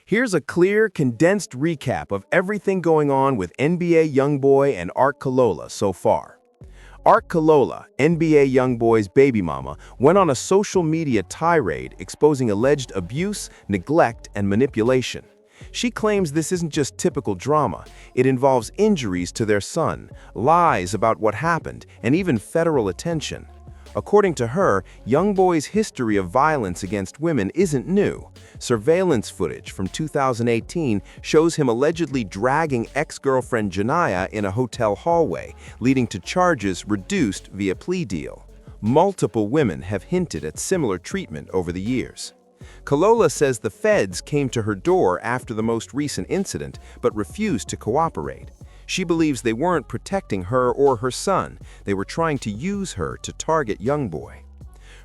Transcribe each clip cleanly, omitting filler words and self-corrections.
Here's a clear, condensed recap of everything going on with NBA YoungBoy and Art Kalola so far. Art Kalola, NBA YoungBoy's baby mama, went on a social media tirade exposing alleged abuse, neglect, and manipulation. She claims this isn't just typical drama. It involves injuries to their son, lies about what happened, and even federal attention. According to her, YoungBoy's history of violence against women isn't new. Surveillance footage from 2018 shows him allegedly dragging ex-girlfriend Janiyah in a hotel hallway, leading to charges reduced via plea deal. Multiple women have hinted at similar treatment over the years. Kalola says the feds came to her door after the most recent incident, but refused to cooperate. She believes they weren't protecting her or her son. They were trying to use her to target YoungBoy.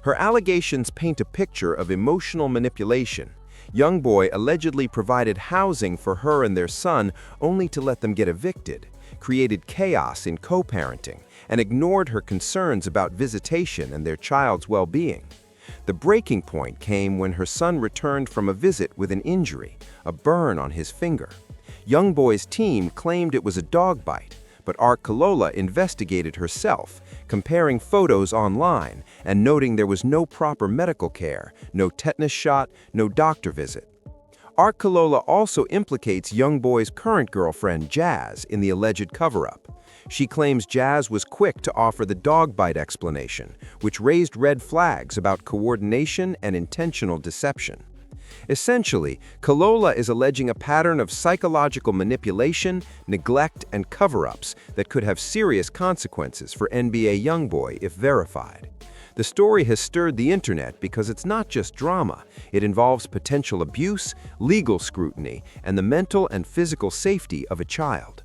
Her allegations paint a picture of emotional manipulation. YoungBoy allegedly provided housing for her and their son only to let them get evicted, created chaos in co-parenting, and ignored her concerns about visitation and their child's well-being. The breaking point came when her son returned from a visit with an injury, a burn on his finger. YoungBoy's team claimed it was a dog bite, but Art Kalola investigated herself, comparing photos online and noting there was no proper medical care, no tetanus shot, no doctor visit. Art Kalola also implicates YoungBoy's current girlfriend, Jazz, in the alleged cover-up. She claims Jazz was quick to offer the dog bite explanation, which raised red flags about coordination and intentional deception. Essentially, Kalola is alleging a pattern of psychological manipulation, neglect, and cover-ups that could have serious consequences for NBA YoungBoy if verified. The story has stirred the internet because it's not just drama. It involves potential abuse, legal scrutiny, and the mental and physical safety of a child.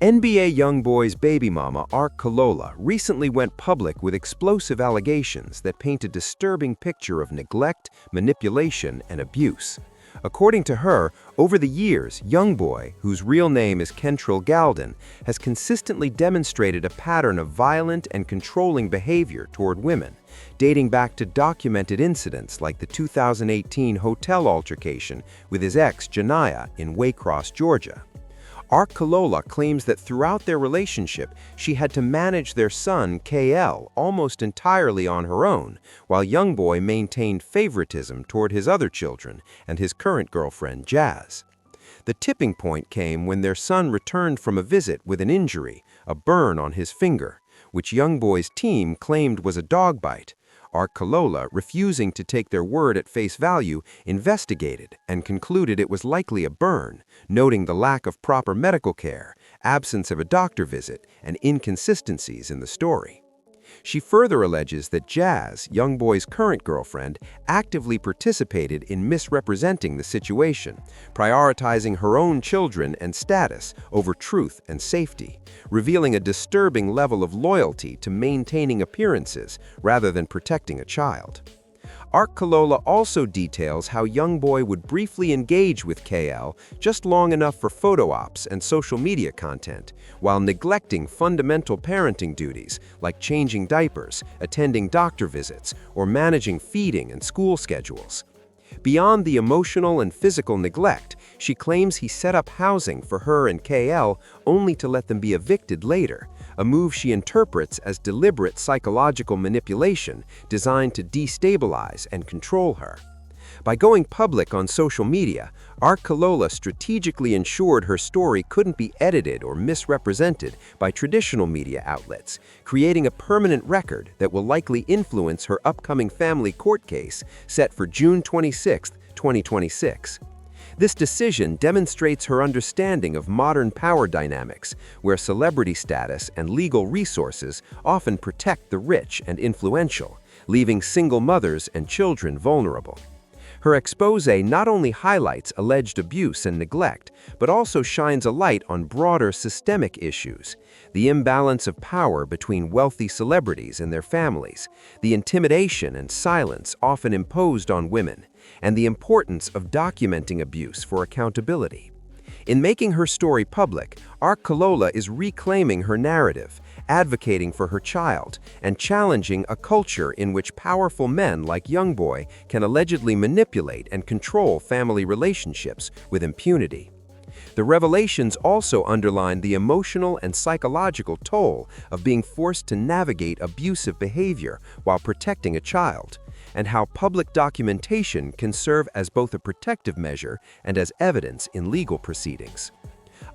NBA YoungBoy's baby mama, Art Kalola, recently went public with explosive allegations that paint a disturbing picture of neglect, manipulation, and abuse. According to her, over the years, YoungBoy, whose real name is Kentrell Galden, has consistently demonstrated a pattern of violent and controlling behavior toward women, dating back to documented incidents like the 2018 hotel altercation with his ex, Janiyah, in Waycross, Georgia. Art Kalola claims that throughout their relationship, she had to manage their son, KL, almost entirely on her own, while YoungBoy maintained favoritism toward his other children and his current girlfriend, Jazz. The tipping point came when their son returned from a visit with an injury, a burn on his finger, which YoungBoy's team claimed was a dog bite. Art Kalola, refusing to take their word at face value, investigated and concluded it was likely a burn, noting the lack of proper medical care, absence of a doctor visit, and inconsistencies in the story. She further alleges that Jazz, YoungBoy's current girlfriend, actively participated in misrepresenting the situation, prioritizing her own children and status over truth and safety, revealing a disturbing level of loyalty to maintaining appearances rather than protecting a child. Art Kalola also details how YoungBoy would briefly engage with KL just long enough for photo ops and social media content, while neglecting fundamental parenting duties like changing diapers, attending doctor visits, or managing feeding and school schedules. Beyond the emotional and physical neglect, she claims he set up housing for her and KL only to let them be evicted later, a move she interprets as deliberate psychological manipulation designed to destabilize and control her. By going public on social media, Art Kalola strategically ensured her story couldn't be edited or misrepresented by traditional media outlets, creating a permanent record that will likely influence her upcoming family court case set for June 26, 2026. This decision demonstrates her understanding of modern power dynamics, where celebrity status and legal resources often protect the rich and influential, leaving single mothers and children vulnerable. Her exposé not only highlights alleged abuse and neglect, but also shines a light on broader systemic issues: the imbalance of power between wealthy celebrities and their families, the intimidation and silence often imposed on women, and the importance of documenting abuse for accountability. In making her story public, Art Kalola is reclaiming her narrative, advocating for her child, and challenging a culture in which powerful men like YoungBoy can allegedly manipulate and control family relationships with impunity. The revelations also underline the emotional and psychological toll of being forced to navigate abusive behavior while protecting a child, and how public documentation can serve as both a protective measure and as evidence in legal proceedings.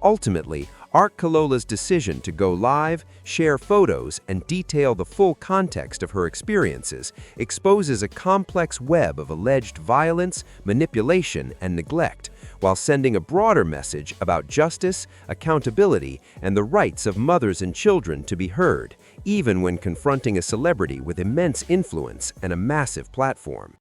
Ultimately, Art Kalola's decision to go live, share photos, and detail the full context of her experiences exposes a complex web of alleged violence, manipulation, and neglect, while sending a broader message about justice, accountability, and the rights of mothers and children to be heard, even when confronting a celebrity with immense influence and a massive platform.